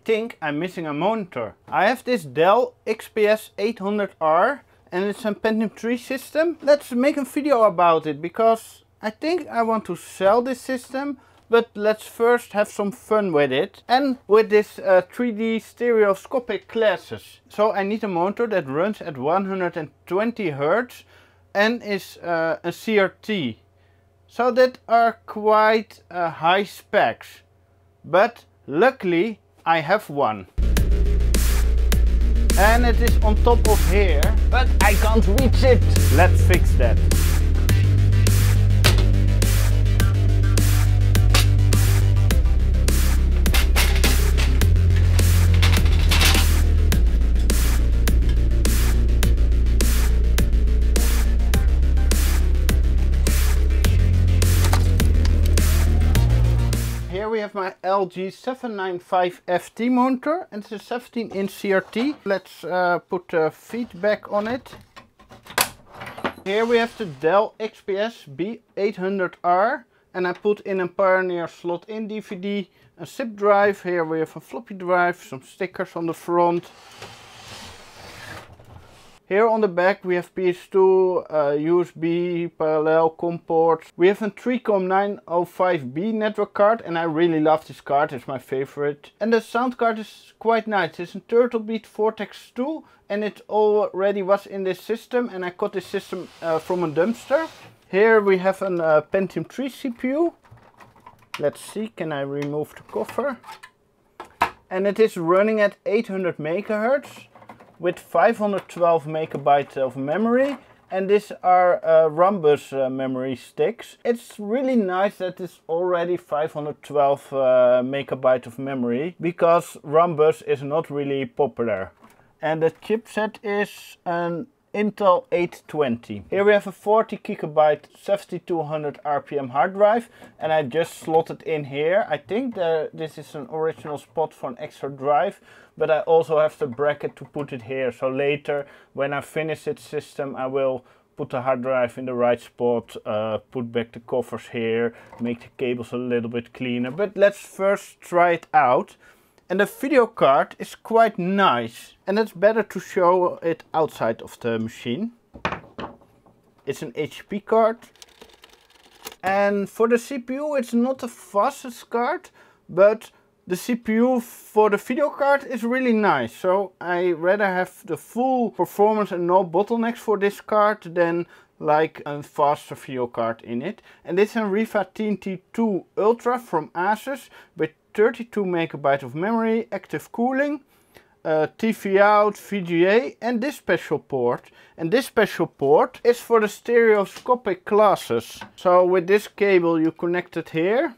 think I'm missing a monitor. I have this Dell XPS B800R and it's a Pentium 3 system. Let's make a video about it because I think I want to sell this system, but let's first have some fun with it and with this 3D stereoscopic classes. So I need a monitor that runs at 120 Hz and is a CRT. So that are quite high specs, but luckily I have one. And it is on top of here, but I can't reach it. Let's fix that. Here we have my LG 795 FT monitor and it's a 17-inch CRT. Let's put feedback on it. Here we have the Dell XPS B800R and I put in a Pioneer slot-in DVD, a zip drive. Here we have a floppy drive, some stickers on the front. Here on the back we have PS2, USB, parallel COM ports. We have a 3.9 905B network card and I really love this card, it's my favorite. And the sound card is quite nice. It's a Turtle Beat Vortex 2 and it already was in this system and I got this system from a dumpster. Here we have a Pentium 3 CPU. Let's see, can I remove the cover? And it is running at 800 MHz. With 512 megabytes of memory, and these are Rhombus memory sticks. It's really nice that it's already 512 megabytes of memory, because Rhombus is not really popular. And the chipset is an Intel 820. Here we have a 40 GB 7200 RPM hard drive and I just slotted in here. I think this is an original spot for an extra drive, but I also have the bracket to put it here. So later when I finish this system I will put the hard drive in the right spot, put back the covers here, make the cables a little bit cleaner. But let's first try it out. And the video card is quite nice and it's better to show it outside of the machine. It's an HP card. And for the CPU it's not the fastest card, but the CPU for the video card is really nice. So I rather have the full performance and no bottlenecks for this card than like a faster video card in it. And this is a Riva TNT2 Ultra from Asus with 32 megabytes of memory, active cooling, TV out, VGA and this special port. And this special port is for the stereoscopic classes. So with this cable you connect it here.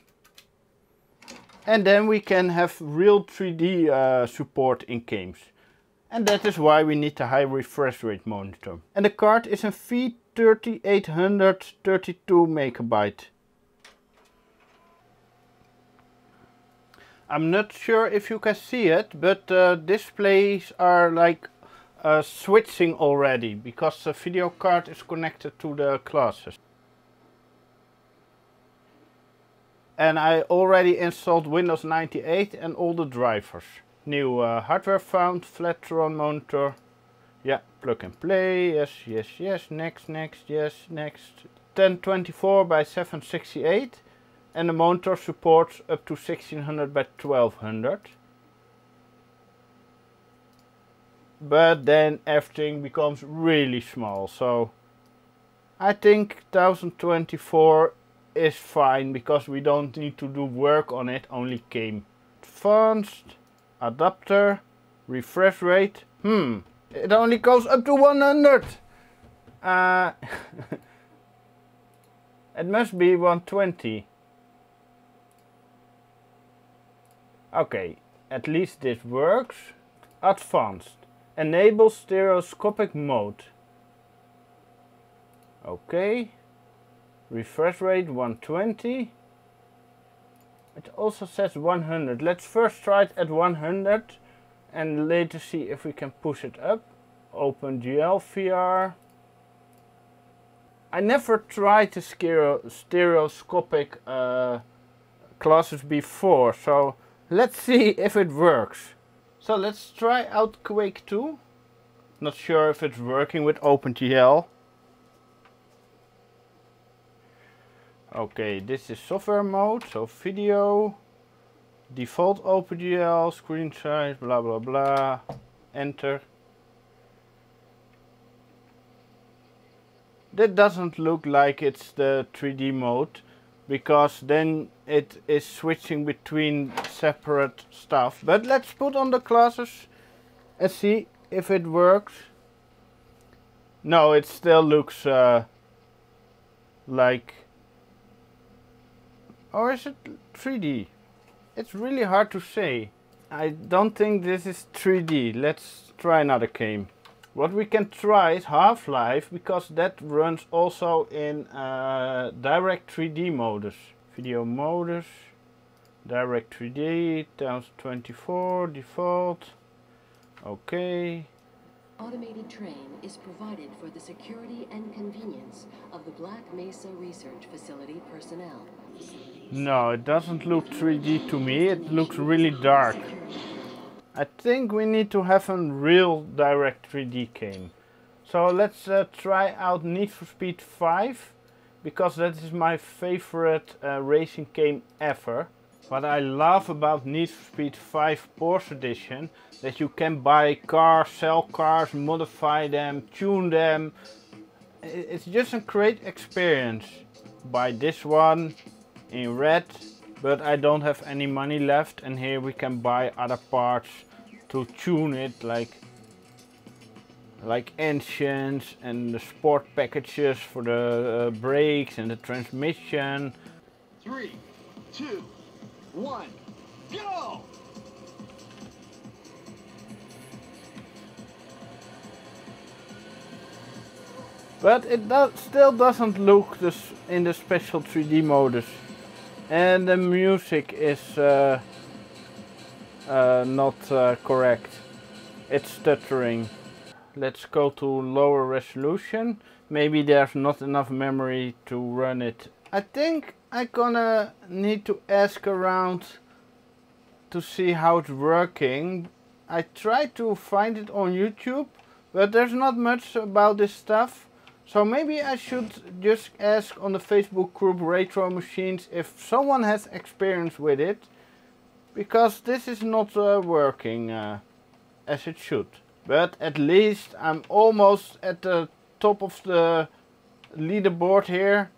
And then we can have real 3D support in games. And that is why we need a high refresh rate monitor. And the card is a V3800 32 megabyte. I'm not sure if you can see it, but displays are like switching already because the video card is connected to the classes. And I already installed Windows 98 and all the drivers. New hardware found, Flatron monitor. Yeah, plug and play, yes, yes, yes, next, next, yes, next. 1024 by 768. And the monitor supports up to 1600 by 1200. But then everything becomes really small. So I think 1024 is fine because we don't need to do work on it, only game. Advanced, adapter, refresh rate. It only goes up to 100. It must be 120. Okay, at least this works. Advanced. Enable stereoscopic mode. Okay. Refresh rate 120. It also says 100. Let's first try it at 100 and later see if we can push it up. Opengl VR. I never tried the stereoscopic classes before, so let's see if it works. So let's try out Quake 2. Not sure if it's working with Opengl. Okay, this is software mode, so video, default Opengl, screen size, blah blah blah, enter. That doesn't look like it's the 3D mode, because then it is switching between separate stuff. But let's put on the classes and see if it works. No, it still looks like... Or is it 3D? It's really hard to say. I don't think this is 3D. Let's try another game. What we can try is Half-Life, because that runs also in direct 3D modus. Video modus, direct 3D, 1024, default. Okay. Automated train is provided for the security and convenience of the Black Mesa Research Facility personnel. No, it doesn't look 3D to me. It looks really dark. I think we need to have a real direct 3D game. So let's try out Need for Speed 5, because that is my favorite racing game ever. What I love about Need for Speed 5 Porsche Edition, that you can buy cars, sell cars, modify them, tune them. It's just a great experience. Buy this one in red. But I don't have any money left, and here we can buy other parts to tune it, like engines and the sport packages for the brakes and the transmission. 3, 2, 1, go! But it still doesn't look in the special 3D modus. And the music is not correct. It's stuttering. Let's go to lower resolution. Maybe there's not enough memory to run it. I think I'm gonna need to ask around to see how it's working. I tried to find it on YouTube, but there's not much about this stuff. So maybe I should just ask on the Facebook group Retro Machines if someone has experience with it. Because this is not working as it should. But at least I'm almost at the top of the leaderboard here.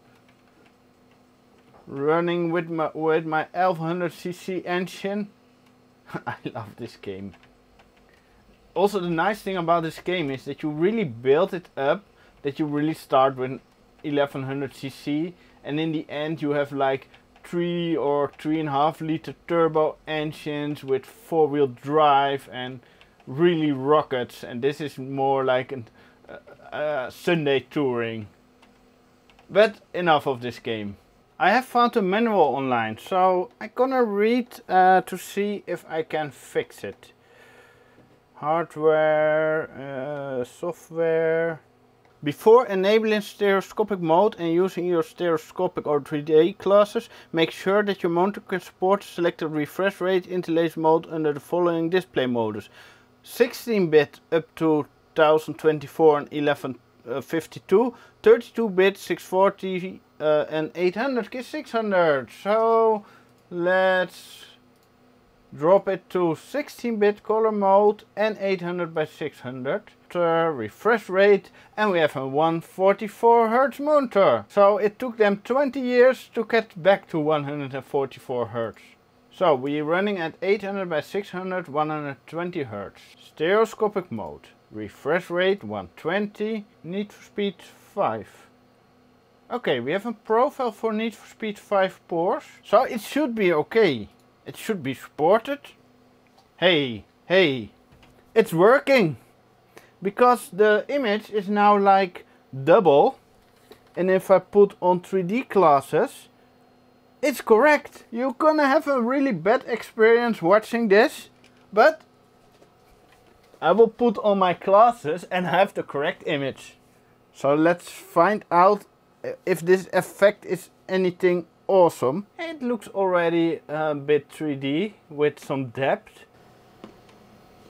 Running with my 1100cc engine. I love this game. Also, the nice thing about this game is that you really build it up. That you really start with 1100cc, and in the end you have like 3 or 3.5 liter turbo engines with 4-wheel drive and really rockets, and this is more like a Sunday touring. But enough of this game. I have found a manual online, so I'm gonna read to see if I can fix it. Hardware, software. Before enabling stereoscopic mode and using your stereoscopic or 3D classes, make sure that your monitor can support the selected refresh rate interlace mode under the following display modes. 16-bit up to 1024 and 1152, 32-bit 640 and 800 is 600. So let's drop it to 16-bit color mode and 800 by 600. Refresh rate, and we have a 144 Hz monitor. So it took them 20 years to get back to 144 Hz. So we're running at 800 by 600, 120 Hz. Stereoscopic mode. Refresh rate 120. Need for Speed 5. Okay, we have a profile for Need for Speed 5 Porsche. So it should be okay. It should be supported. Hey, it's working! Because the image is now like double, and if I put on 3D classes, it's correct. You're gonna have a really bad experience watching this, but I will put on my classes and have the correct image. So let's find out if this effect is anything awesome. It looks already a bit 3D with some depth.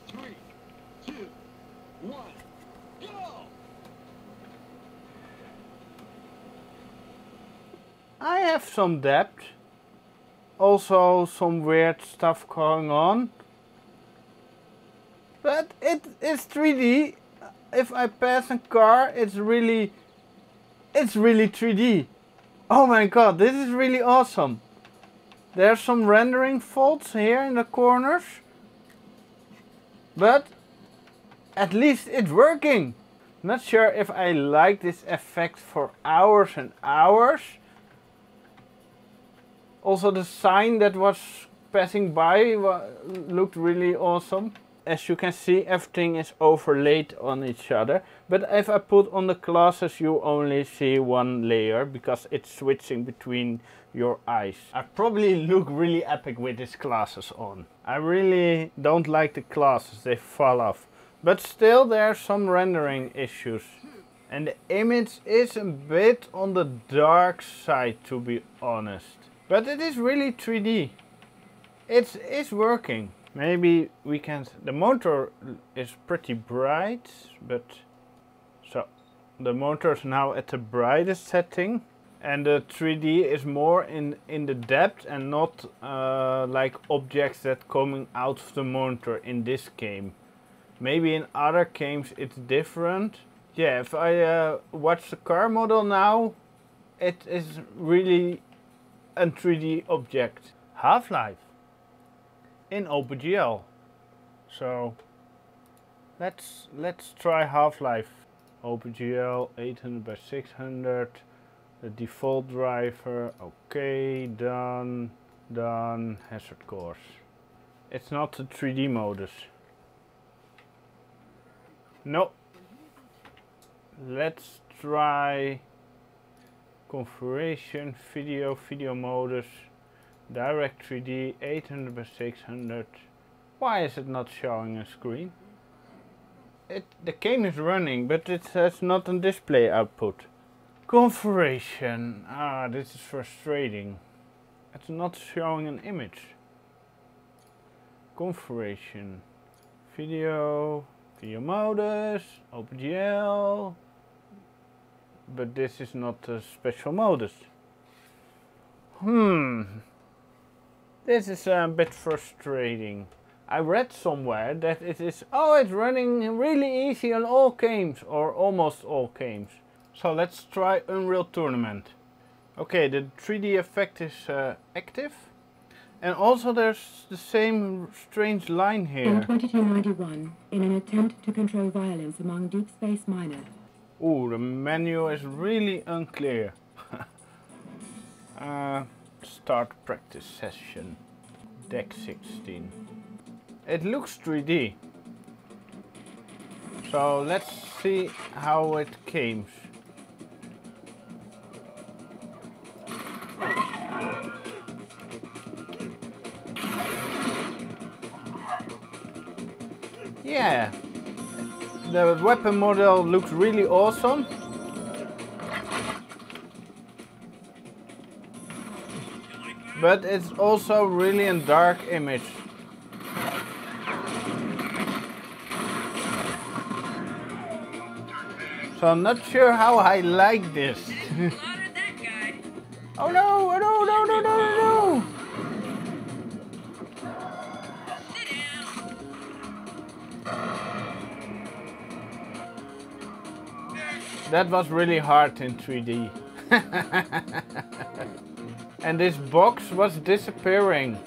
3, 2, 1, go! I have some depth. Also some weird stuff going on. But it is 3D. If I pass a car, it's really 3D. Oh my god, this is really awesome. There's some rendering faults here in the corners. But at least it's working. Not sure if I like this effect for hours and hours. Also the sign that was passing by looked really awesome. As you can see, everything is overlaid on each other. But if I put on the glasses, you only see one layer because it's switching between your eyes. I probably look really epic with these glasses on. I really don't like the glasses, they fall off. But still there are some rendering issues. And the image is a bit on the dark side, to be honest. But it is really 3D. It's working. Maybe we can... The monitor is pretty bright, but... So, the monitor is now at the brightest setting. And the 3D is more in the depth and not like objects that coming out of the monitor in this game. Maybe in other games it's different. Yeah, if I watch the car model now, it is really a 3D object. Half-Life in Opengl. So let's try Half-Life. Opengl 800x600, the default driver. Okay, done, hazard course. It's not the 3D modus. No. Let's try configuration, video modus, direct 3D 800x600. Why is it not showing a screen? The game is running, but it has not a display output. Configuration. Ah, this is frustrating. It's not showing an image. Configuration. Video modus, Opengl. But this is not a special modus. This is a bit frustrating. I read somewhere that it is, it's running really easy on all games, or almost all games. So let's try Unreal Tournament. Okay, the 3D effect is active. And also there's the same strange line here. In 2291, in an attempt to control violence among deep space miners. Ooh, the menu is really unclear. Start practice session. Deck 16. It looks 3D. So let's see how it comes. Yeah, the weapon model looks really awesome. But it's also really a dark image. So I'm not sure how I like this. Oh no, oh no, no, no, no, no, no! That was really hard in 3D. And this box was disappearing.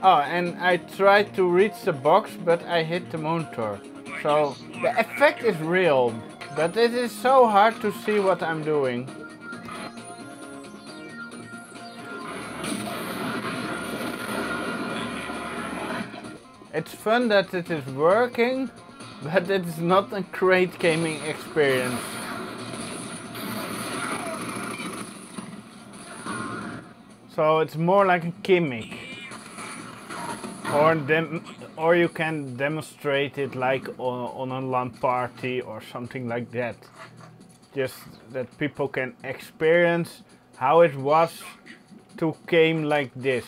Oh, and I tried to reach the box, but I hit the monitor. So the effect is real, but it is so hard to see what I'm doing. It's fun that it is working, but it's not a great gaming experience. So it's more like a gimmick. Or you can demonstrate it like on a LAN party or something like that. Just that people can experience how it was to game like this.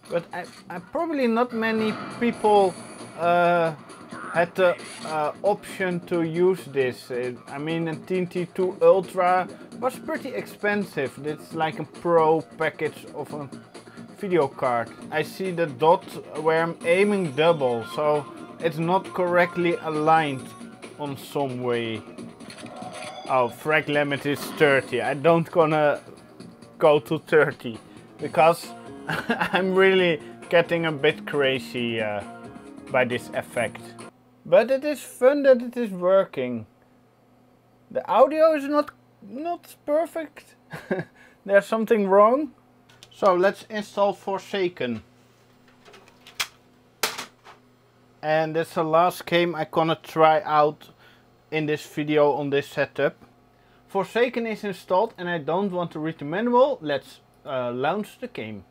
But I probably not many people had the option to use this. I mean, a TNT2 Ultra was pretty expensive. It's like a pro package of a video card. I see the dot where I'm aiming double, so it's not correctly aligned on some way. Oh, frag limit is 30. I don't gonna go to 30 because I'm really getting a bit crazy by this effect. But it is fun that it is working. The audio is not perfect. There's something wrong. So let's install Forsaken. And that's the last game I'm gonna try out in this video on this setup. Forsaken is installed and I don't want to read the manual. Let's launch the game.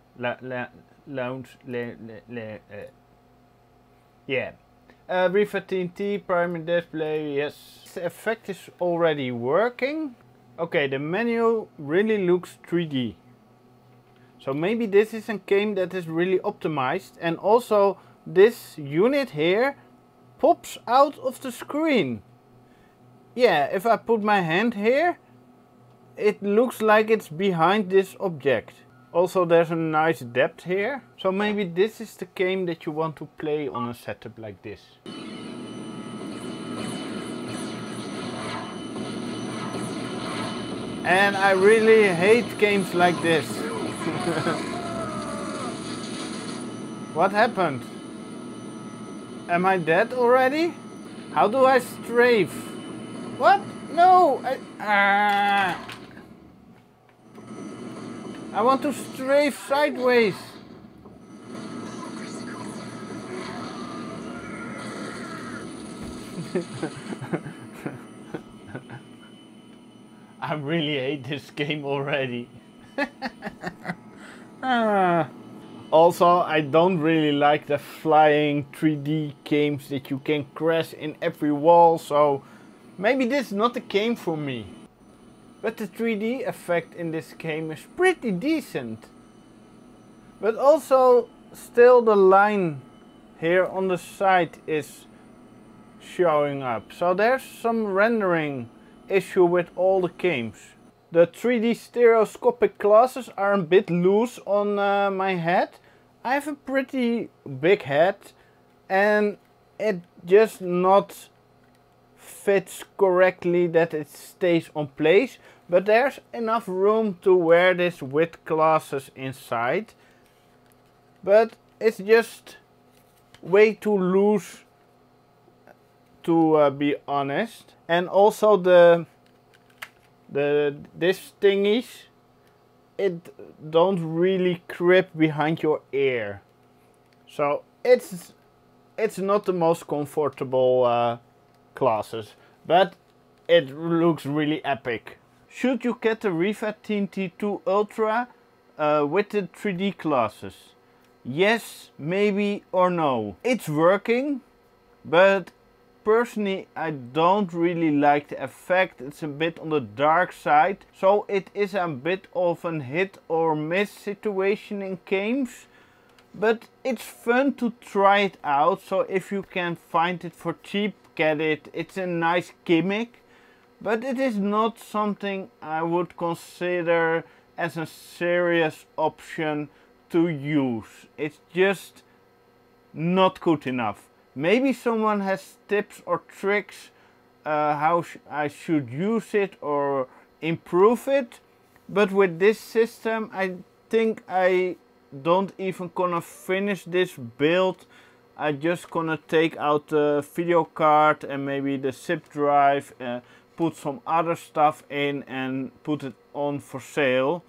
Yeah. Riva TNT, primary display, yes. The effect is already working. Okay, the menu really looks 3D. So maybe this is a game that is really optimized, and also this unit here pops out of the screen. Yeah, if I put my hand here, it looks like it's behind this object. Also there's a nice depth here. So maybe this is the game that you want to play on a setup like this. And I really hate games like this. What happened? Am I dead already? How do I strafe? What? No! I want to strafe sideways. I really hate this game already. Also, I don't really like the flying 3D games that you can crash in every wall, so maybe this is not the game for me. But the 3D effect in this game is pretty decent. But also, still the line here on the side is showing up. So there's some rendering issue with all the games. The 3D stereoscopic glasses are a bit loose on my head. I have a pretty big head and it just not fits correctly that it stays on place. But there's enough room to wear this with glasses inside. But it's just way too loose to be honest. And also this thingies, it don't really grip behind your ear, so it's not the most comfortable glasses, but it looks really epic. Should you get the Riva TNT2 Ultra with the 3D glasses? Yes, maybe or no. It's working, but personally, I don't really like the effect. It's a bit on the dark side. So it is a bit of a hit or miss situation in games. But it's fun to try it out. So if you can find it for cheap, get it. It's a nice gimmick. But it is not something I would consider as a serious option to use. It's just not good enough. Maybe someone has tips or tricks how I should use it or improve it. But with this system, I think I don't even gonna finish this build. I just gonna take out the video card and maybe the zip drive, put some other stuff in and put it on for sale.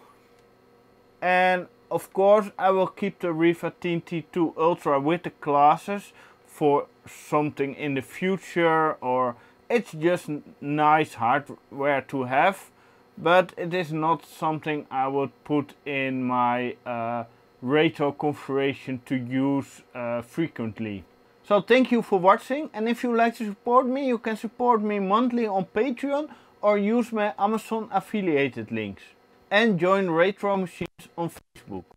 And of course I will keep the Riva TNT2 Ultra with the glasses for something in the future, or it's just nice hardware to have, but it is not something I would put in my retro configuration to use frequently. So thank you for watching, and if you like to support me, you can support me monthly on Patreon, or use my Amazon affiliated links. And join Retro Machines on Facebook.